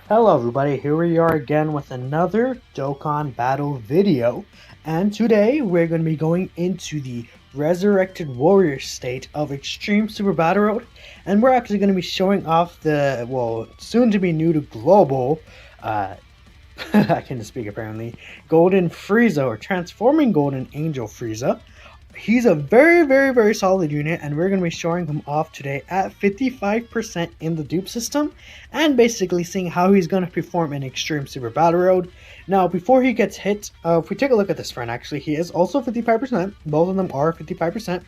Hello everybody, here we are again with another Dokkan battle video, and today we're going to be going into the Resurrected Warrior state of Extreme Super Battle Road, and we're actually going to be showing off the, well, soon to be new to Global, I can't speak apparently, Golden Frieza, or Transforming Golden Angel Frieza. He's a very solid unit, and we're going to be showing him off today at 55% in the dupe system, and basically seeing how he's going to perform in Extreme Super Battle Road. Now, before he gets hit, if we take a look at this friend, actually, he is also 55%. Both of them are 55%.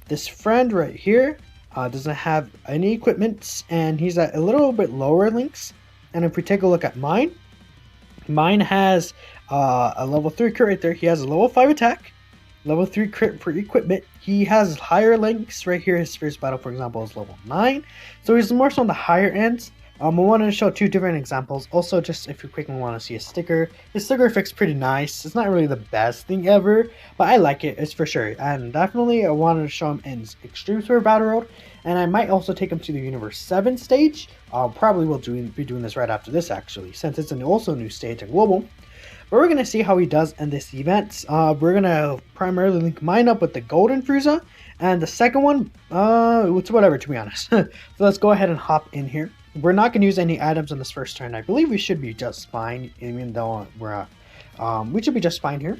This friend right here doesn't have any equipment, and he's at a little bit lower links. And if we take a look at mine has a level 3 crit right there. He has a level 5 attack. Level 3 crit for equipment. He has higher links right here. His first battle, for example, is level 9. So he's more so on the higher ends. I wanted to show two different examples. Also, just if you quickly want to see a sticker, his sticker effect's pretty nice. It's not really the best thing ever, but I like it, it's for sure. And definitely I wanted to show him in Extreme Super Battle Road. And I might also take him to the Universe 7 stage. Probably will be doing this right after this, actually, since it's also a new stage in Global. But we're going to see how he does in this event. We're going to primarily link mine up with the Golden Frieza. And the second one, it's whatever, to be honest. So let's go ahead and hop in here. We're not going to use any items on this first turn. I believe we should be just fine, even though we should be just fine here.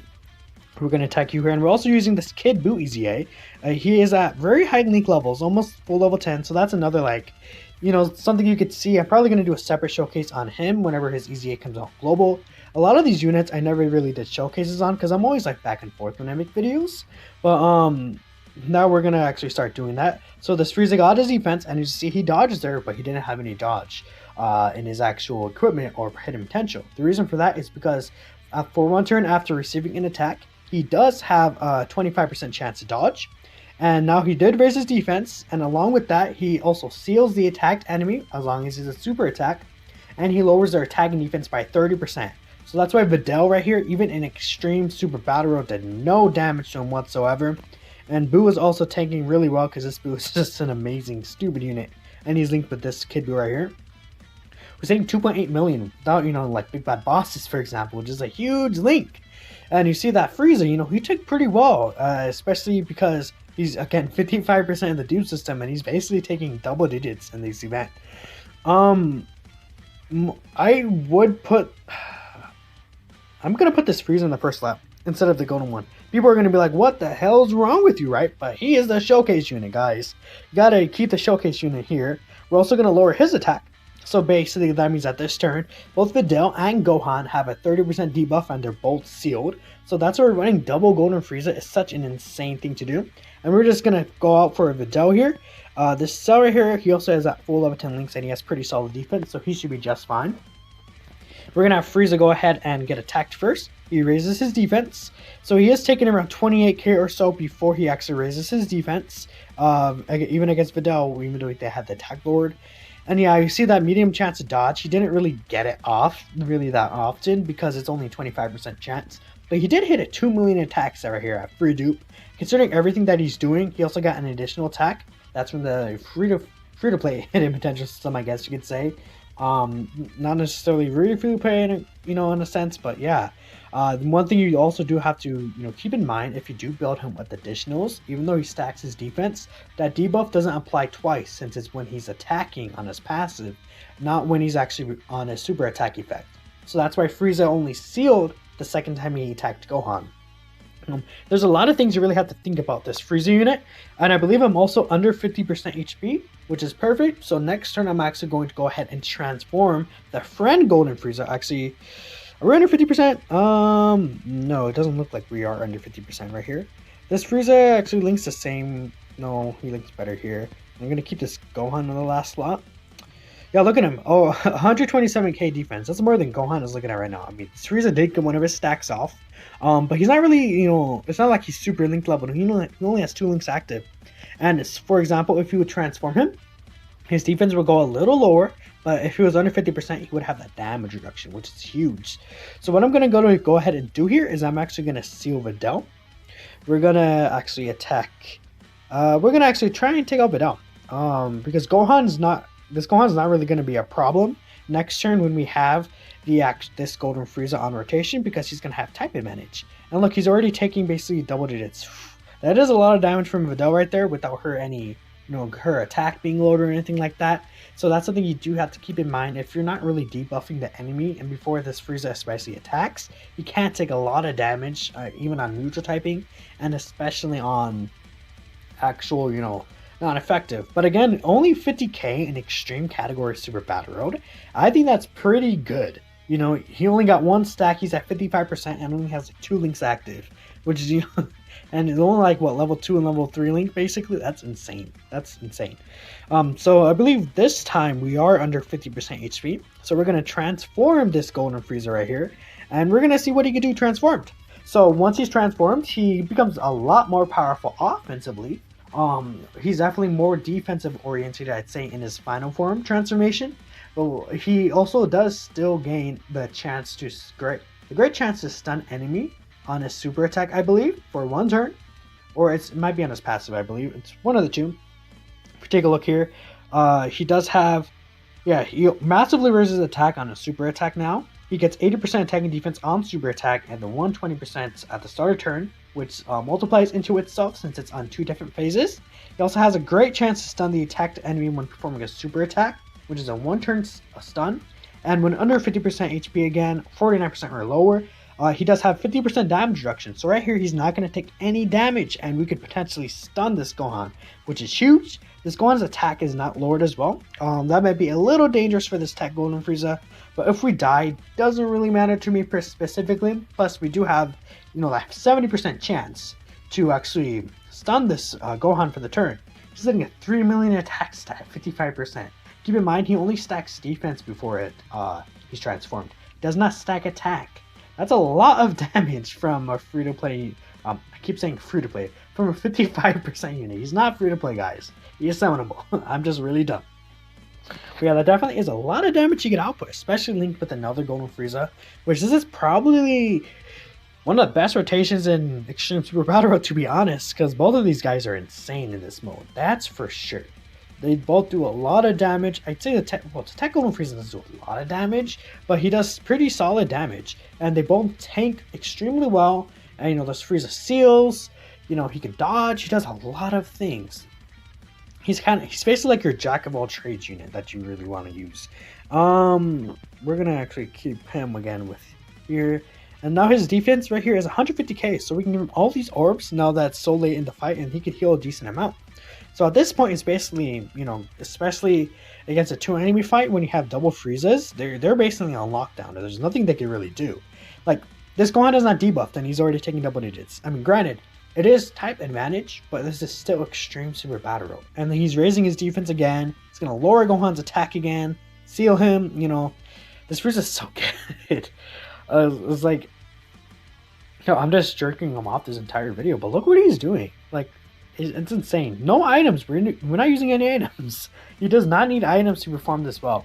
We're going to attack you here, and we're also using this Kid Buu EZA. He is at very high link levels, almost full level 10, so that's another, like, you know, something you could see. I'm probably going to do a separate showcase on him whenever his EZA comes out global. A lot of these units I never really did showcases on, because I'm always like back and forth when I make videos. But now we're going to actually start doing that. So this Frieza got his defense, and you see he dodges there, but he didn't have any dodge in his actual equipment or hidden potential. The reason for that is because for one turn after receiving an attack, he does have a 25% chance to dodge. And now he did raise his defense, and along with that, he also seals the attacked enemy as long as it's a super attack, and he lowers their attack and defense by 30%. So that's why Videl right here, even in Extreme Super Battle Road, did no damage to him whatsoever. And Buu is also tanking really well because this Buu is just an amazing stupid unit. And he's linked with this Kid Buu right here. We're saying 2.8 million without, you know, like Big Bad Bosses, for example, which is a huge link. And you see that Frieza, you know, he took pretty well, especially because he's, again, 55% in the dupe system, and he's basically taking double digits in this event. I would put... I'm going to put this Frieza in the first lap instead of the golden one. People are going to be like, what the hell's wrong with you, right? But he is the showcase unit, guys. You got to keep the showcase unit here. We're also going to lower his attack. So basically, that means at this turn, both Videl and Gohan have a 30% debuff, and they're both sealed. So that's why running double Golden Frieza is such an insane thing to do. And we're just going to go out for a Videl here. This Cell right here, he also has that full level 10 links, and he has pretty solid defense, so he should be just fine. We're going to have Frieza go ahead and get attacked first. He raises his defense. So he is taking around 28k or so before he actually raises his defense. Even against Videl, even though they had the attack lowered. And yeah, you see that medium chance to dodge. He didn't really get it off really that often because it's only 25% chance. But he did hit a 2 million attacks right here at free dupe. Considering everything that he's doing, he also got an additional attack. That's from the free-to-play hidden potential system, I guess you could say. Not necessarily really free-to-play, you know, in a sense, but yeah. One thing you also do have to, you know, keep in mind, if you do build him with additionals, even though he stacks his defense, that debuff doesn't apply twice, since it's when he's attacking on his passive, not when he's actually on his super attack effect. So that's why Frieza only sealed the second time he attacked Gohan. There's a lot of things you really have to think about this Frieza unit, and I believe I'm also under 50% HP, which is perfect. So next turn I'm actually going to go ahead and transform the friend Golden Frieza. Actually, are we under 50%? No, it doesn't look like we are under 50% right here. This Frieza actually links the same. No, he links better here. I'm going to keep this Gohan in the last slot. Yeah, look at him. Oh, 127k defense. That's more than Gohan is looking at right now. I mean, Frieza did get one of his stacks off. But he's not really, you know, it's not like he's super link level. He only has 2 links active. And for example, if you would transform him, his defense will go a little lower. But if he was under 50%, he would have that damage reduction, which is huge. So what I'm going to go ahead and do here is I'm actually going to seal Videl. We're going to actually attack. We're going to actually try and take out Videl. Because Gohan's not really going to be a problem. next turn when we have this Golden Frieza on rotation, because he's going to have type advantage. And look, he's already taking basically double digits. That is a lot of damage from Videl right there without her her attack being low or anything like that. So that's something you do have to keep in mind. If you're not really debuffing the enemy, and before this Frieza especially attacks, you can't take a lot of damage, even on neutral typing, and especially on actual, non-effective. But again, only 50k in extreme category Super Battle Road. I think that's pretty good. He only got one stack, he's at 55%, and only has 2 links active, which is, and it's only like what, level 2 and level 3 link basically. That's insane. So I believe this time we are under 50% HP, so we're going to transform this Golden Frieza right here, and we're going to see what he can do transformed. So once he's transformed, he becomes a lot more powerful offensively. He's definitely more defensive oriented, I'd say, in his final form transformation. But he also does still gain the great chance to stun enemy on his super attack, I believe, for 1 turn, or it might be on his passive. I believe it's one of the two. If you take a look here, he does have, he massively raises attack on a super attack now. He gets 80% attack and defense on super attack and the 120% at the start of turn, which multiplies into itself since it's on 2 different phases. He also has a great chance to stun the attacked enemy when performing a super attack, which is a 1-turn stun. And when under 50% HP again, 49% or lower, he does have 50% damage reduction. So right here, he's not going to take any damage, and we could potentially stun this Gohan, which is huge. This Gohan's attack is not lowered as well. That might be a little dangerous for this Tech Golden Frieza, but if we die, doesn't really matter to me specifically. Plus, we do have, that 70% chance to actually stun this Gohan for the turn. He's getting a 3 million attack stat, 55%. Keep in mind, he only stacks defense before he's transformed. Does not stack attack. That's a lot of damage from a free-to-play, I keep saying free-to-play, from a 55% unit. He's not free-to-play, guys. He is summonable. I'm just really dumb. But yeah, that definitely is a lot of damage you can output, especially linked with another Golden Frieza, which this is probably one of the best rotations in Extreme Super Battle Road, to be honest, because both of these guys are insane in this mode. That's for sure. They both do a lot of damage. I'd say the Tech Golden Frieza doesn't do a lot of damage, but he does pretty solid damage. And they both tank extremely well. And this Frieza seals. He can dodge. He does a lot of things. He's basically like your jack of all trades unit that you really want to use. We're gonna actually keep him again with here. And now his defense right here is 150k, so we can give him all these orbs now that's so late in the fight, and he could heal a decent amount. So at this point, it's basically, especially against a 2 enemy fight, when you have double Friezas, they're basically on lockdown. There's nothing they can really do. Like, this Gohan is not debuffed, and he's already taking double digits. I mean, granted, it is type advantage, but this is still Extreme Super Battle Road. And then he's raising his defense again. It's going to lower Gohan's attack again, seal him, This Frieza is so good. It's like, I'm just jerking him off this entire video, but look what he's doing. Like, it's insane. No items. We're not using any items. He does not need items to perform this well.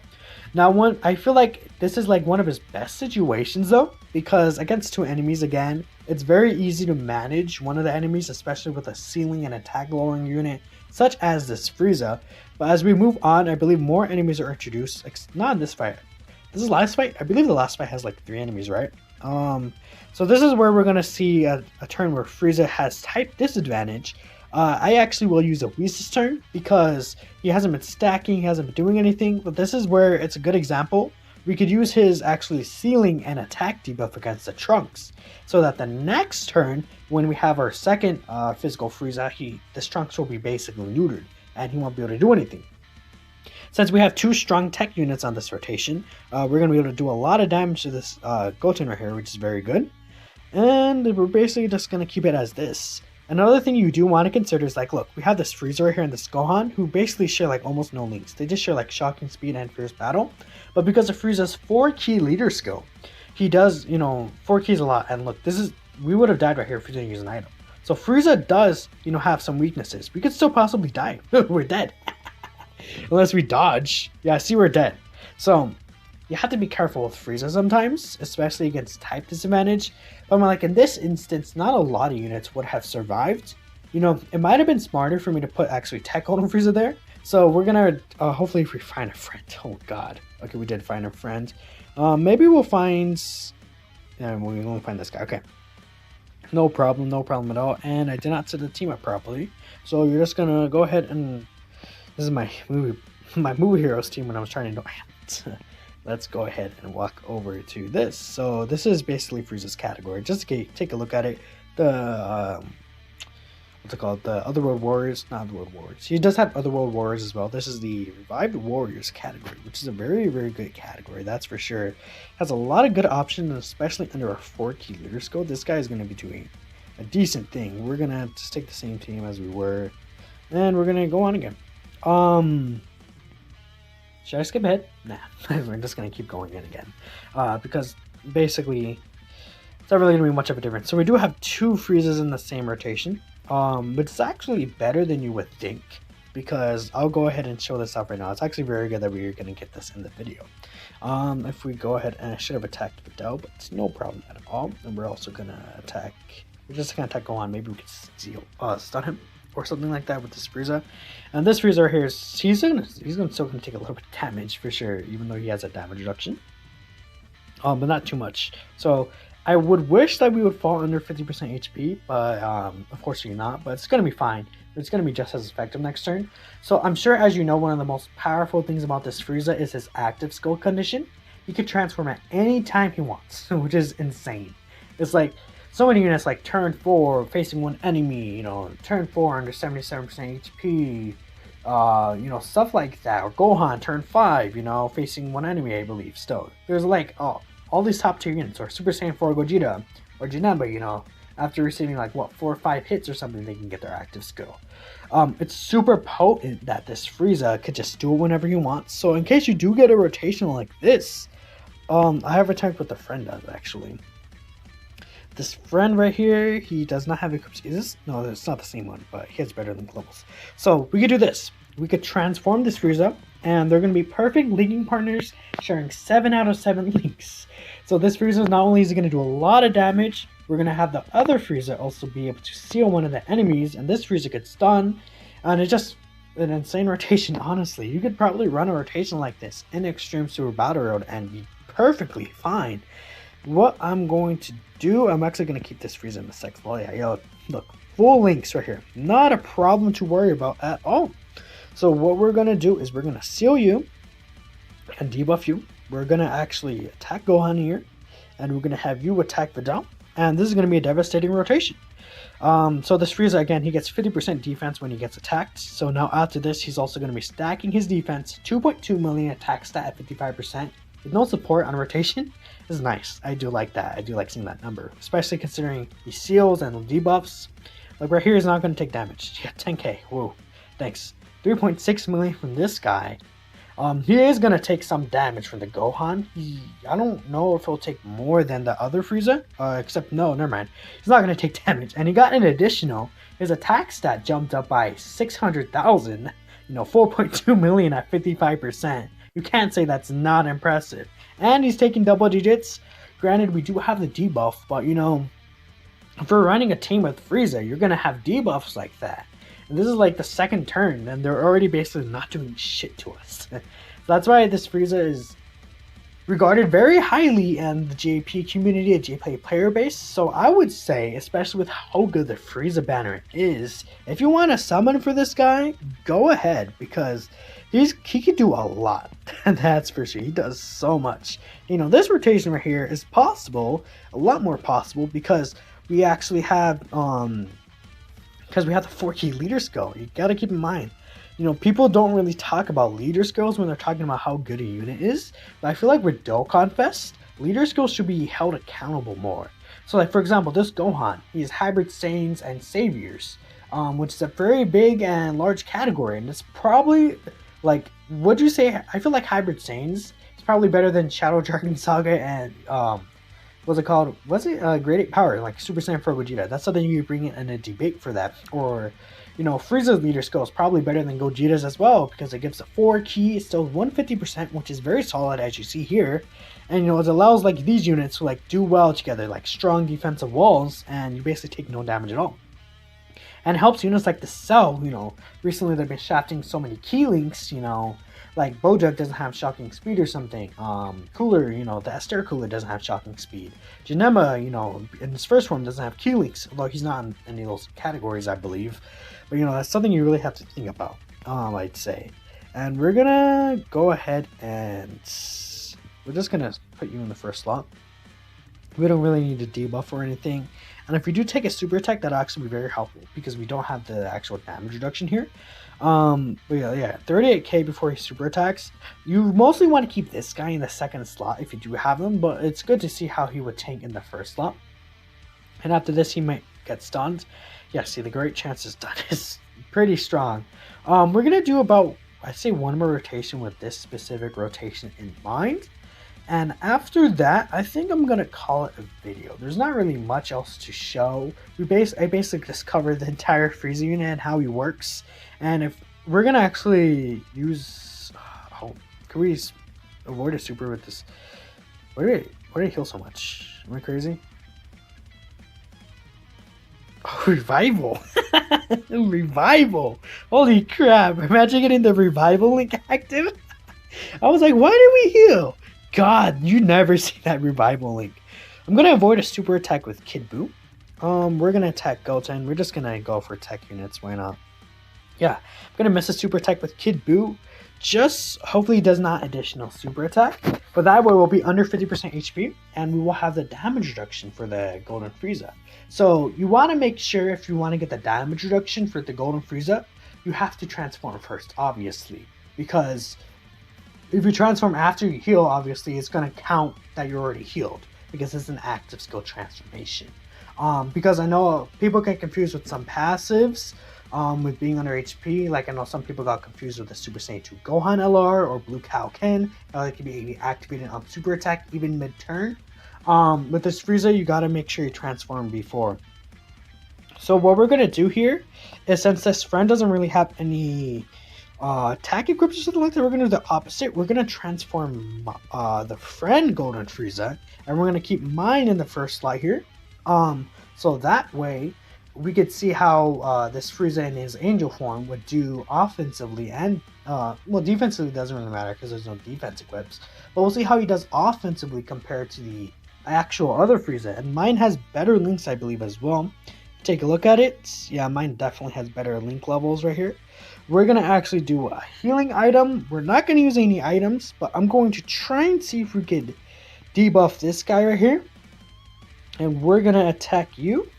Now, I feel like this is like one of his best situations though, because against 2 enemies again, it's very easy to manage one of the enemies, especially with a ceiling and attack lowering unit such as this Frieza. But as we move on, I believe more enemies are introduced. Not in this fight. This is the last fight. I believe the last fight has like 3 enemies, right? So this is where we're gonna see a turn where Frieza has type disadvantage. I actually will use a Whis turn because he hasn't been stacking, he hasn't been doing anything, but this is where it's a good example. We could use his actually sealing and attack debuff against the Trunks, so that the next turn, when we have our second physical Frieza, this Trunks will be basically neutered, and he won't be able to do anything. Since we have 2 strong tech units on this rotation, we're going to be able to do a lot of damage to this Goten right here, which is very good. And we're basically just going to keep it as this. Another thing you do want to consider is, like, look, we have this Frieza right here and this Gohan, who basically share like almost no links. They just share like shocking speed and fierce battle. But because of Frieza's 4-key leader skill, he does, 4 keys a lot. And look, we would have died right here if we didn't use an item. So Frieza does, have some weaknesses. We could still possibly die. We're dead. Unless we dodge. Yeah, see, we're dead. So you have to be careful with Frieza sometimes, especially against type disadvantage. But like in this instance, not a lot of units would have survived. It might have been smarter for me to put actually Tech Golden Frieza there, So we're gonna hopefully if we find a friend. Oh God. Okay, we did find a friend. Maybe we'll find. Yeah, we won't find this guy. Okay. No problem at all. And I did not set the team up properly, so you're just gonna go ahead and this is my movie heroes team when I was trying to know. Let's go ahead and walk over to this. So this is basically Frieza's category. Just to take a look at it. The what's it called? The Otherworld Warriors, not Otherworld Warriors. He does have Otherworld Warriors as well. This is the Revived Warriors category, which is a very, very good category, that's for sure. Has a lot of good options, especially under our 4-key leader skill. This guy is going to be doing a decent thing. We're going to just take the same team as we were, and we're going to go on again. Should I skip ahead? Nah, we're just going to keep going in again. Because basically, it's not really going to be much of a difference. So we do have 2 Friezas in the same rotation. But it's actually better than you would think, because I'll go ahead and show this off right now. It's actually very good that we're going to get this in the video. If we go ahead, and I should have attacked Videl, but it's no problem at all. And we're also going to attack, we're just going to attack Gohan. Maybe we could stun him or something like that with this Frieza. And this Frieza right here, he's still going to take a little bit of damage for sure, even though he has a damage reduction. But not too much. So I would wish that we would fall under 50% HP, but unfortunately not. But it's going to be fine. It's going to be just as effective next turn. So I'm sure, as you know, one of the most powerful things about this Frieza is his active skill condition. He can transform at any time he wants, which is insane. It's like so many units like turn 4 facing one enemy, you know, turn 4 under 77% HP, you know, stuff like that. Or Gohan turn 5, you know, facing one enemy, I believe. Still, there's like all these top tier units, or Super Saiyan 4 Gogeta, or Janemba, you know, after receiving like what 4 or 5 hits or something, they can get their active skill. It's super potent that this Frieza could just do it whenever he wants. So in case you do get a rotational like this, I have attacked what the friend does actually. This friend right here, he does not have equipped. Is this? No, it's not the same one, but he has better than levels. So we could do this. We could transform this Frieza, and they're going to be perfect linking partners, sharing 7 out of 7 links. So this Frieza not only is going to do a lot of damage, we're going to have the other Frieza also be able to seal one of the enemies, and this Frieza could stun, and it's just an insane rotation, honestly. You could probably run a rotation like this in Extreme Super Battle Road and be perfectly fine. What I'm going to do, I'm actually going to keep this Frieza in the second level. Yeah, yo, look, full links right here. Not a problem to worry about at all. So what we're going to do is we're going to seal you and debuff you. We're going to actually attack Gohan here, and we're going to have you attack Videl, and this is going to be a devastating rotation. So this Frieza, again, he gets 50% defense when he gets attacked. So now after this, he's also going to be stacking his defense, 2.2 million attack stat at 55%. With no support on rotation is nice. I do like that. I do like seeing that number, especially considering he seals and debuffs. Like right here is not going to take damage. Yeah, 10k. Whoa, thanks. 3.6 million from this guy. He is going to take some damage from the Gohan. I don't know if he'll take more than the other Frieza. Except, no, never mind. He's not going to take damage. And he got an additional. His attack stat jumped up by 600,000. You know, 4.2 million at 55%. You can't say that's not impressive. And he's taking double digits. Granted, we do have the debuff, but you know, if we're running a team with Frieza, you're going to have debuffs like that. And this is like the second turn, and they're already basically not doing shit to us. So that's why this Frieza is regarded very highly in the JP community, the JP player base. So I would say, especially with how good the Frieza banner is, if you want to summon for this guy, go ahead, because he can do a lot. And that's for sure. He does so much. You know, this rotation right here is possible, a lot more possible, because we actually have because we have the 4-key leader skill. You gotta keep in mind, you know, people don't really talk about leader skills when they're talking about how good a unit is, but I feel like with Dokkan Fest, leader skills should be held accountable more. So like, for example, this Gohan, he has hybrid Saiyans and Saviors, which is a very big and large category, and it's probably, like, would you say, I feel like hybrid Saiyans is probably better than Shadow Dragon Saga and, what's it called? Was it Great 8 Power, like Super Saiyan 4 Gogeta? That's something you could bring in a debate for that. Or, you know, Frieza's leader skill is probably better than Gogeta's as well, because it gives a 4-key, it's still 150%, which is very solid as you see here. And, you know, it allows like these units to like do well together, like strong defensive walls, and you basically take no damage at all. and helps units like the Cell. Recently they've been shafting so many key links. Like Bojack doesn't have shocking speed or something. Cooler, the Esther Cooler doesn't have shocking speed. Janema, in his first form doesn't have key links, although he's not in any of those categories, I believe. But that's something you really have to think about, I'd say. And we're gonna go ahead and we're just gonna put you in the first slot. We don't really need to debuff or anything. And if we do take a super attack, that'll actually be very helpful because we don't have the actual damage reduction here. But yeah, 38k before he super attacks. You mostly want to keep this guy in the second slot if you do have him, but it's good to see how he would tank in the first slot. And after this, he might get stunned. Yeah, see, the great chances stun is pretty strong. We're gonna do about, I'd say, one more rotation with this specific rotation in mind. And after that, I think I'm gonna call it a video. There's not really much else to show. I basically just covered the entire Frieza unit and how he works. And if we're gonna actually use, can we avoid a super with this? Why do I heal so much? Am I crazy? Oh, revival! Revival! Holy crap! Imagine getting the revival link active. I was like, why did we heal? God, you never see that revival link. I'm gonna avoid a super attack with Kid Buu. We're gonna attack Goten. We're just gonna go for tech units. Why not? Yeah, I'm gonna miss a super attack with Kid Buu. Just hopefully he does not additional super attack. But that way we'll be under 50% HP and we will have the damage reduction for the Golden Frieza. So you want to make sure if you want to get the damage reduction for the Golden Frieza, you have to transform first, obviously. Because if you transform after you heal, obviously it's going to count that you're already healed. Because it's an active skill transformation. Because I know people get confused with some passives. With being under HP, like I know some people got confused with the Super Saiyan 2 Gohan LR or Blue Cow Ken. It can be activated on super attack even mid-turn. With this Frieza, you gotta make sure you transform before. So what we're gonna do here is, since this friend doesn't really have any attack equipped or something like that, we're gonna do the opposite. We're gonna transform the friend Golden Frieza, and we're gonna keep mine in the first slot here. So that way we could see how this Frieza in his angel form would do offensively and, well, defensively doesn't really matter because there's no defense equips. But we'll see how he does offensively compared to the actual other Frieza. And mine has better links, I believe, as well. Take a look at it. Yeah, mine definitely has better link levels right here. We're going to actually do a healing item. We're not going to use any items, but I'm going to try and see if we could debuff this guy right here. And we're going to attack you.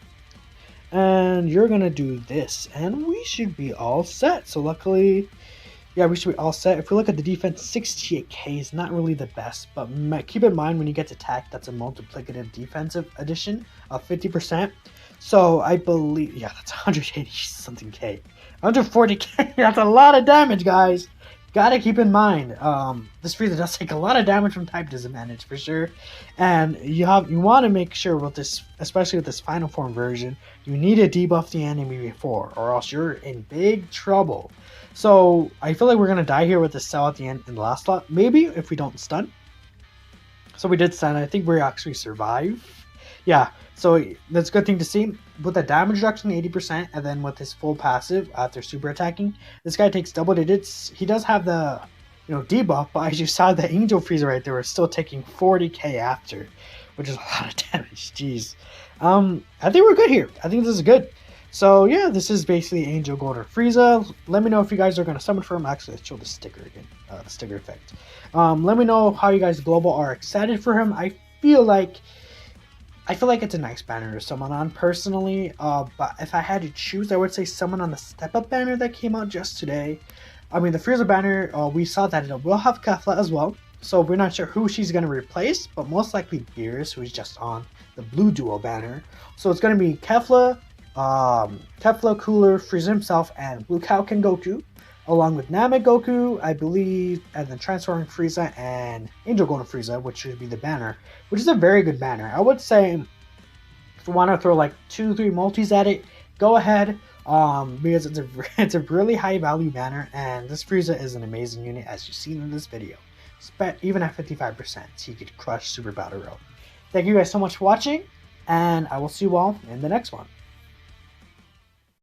And you're gonna do this, and we should be all set. So luckily, yeah, we should be all set. If we look at the defense, 68k is not really the best, but keep in mind when you get to attack, that's a multiplicative defensive addition of 50%. So I believe, yeah, that's 180 something k, 140k. That's a lot of damage, guys. Gotta keep in mind, this Frieza does take a lot of damage from type disadvantage for sure, and you want to make sure with this, especially with this final form version, you need to debuff the enemy before, or else you're in big trouble. So I feel like we're gonna die here with the Cell at the end in the last slot, maybe if we don't stun. So we did stun. I think we actually survive. Yeah, so that's a good thing to see. With the damage reduction 80%, and then with his full passive after super attacking, this guy takes double digits. He does have the, debuff, but as you saw, the Angel Frieza right there was still taking 40k after, which is a lot of damage. Jeez. I think we're good here. I think this is good. So yeah, this is basically Angel Golden Frieza. Let me know if you guys are going to summon for him. Actually, let's show the sticker again, the sticker effect. Let me know how you guys global are excited for him. I feel like it's a nice banner to summon on personally, but if I had to choose, I would say summon on the Step Up banner that came out just today. I mean, the Frieza banner, we saw that it will have Kefla as well, so we're not sure who she's going to replace, but most likely Beerus, who's just on the Blue Duo banner. So it's going to be Kefla, Cooler, Frieza himself, and Blue Cow Ken Goku, along with Namek Goku, I believe, and then Transforming Frieza and Angel Golden Frieza, which should be the banner, which is a very good banner. I would say if you want to throw like 2-3 multis at it, go ahead, because it's a really high value banner, and this Frieza is an amazing unit, as you've seen in this video. Even at 55%, he could crush Super Battle Road. Thank you guys so much for watching, and I will see you all in the next one.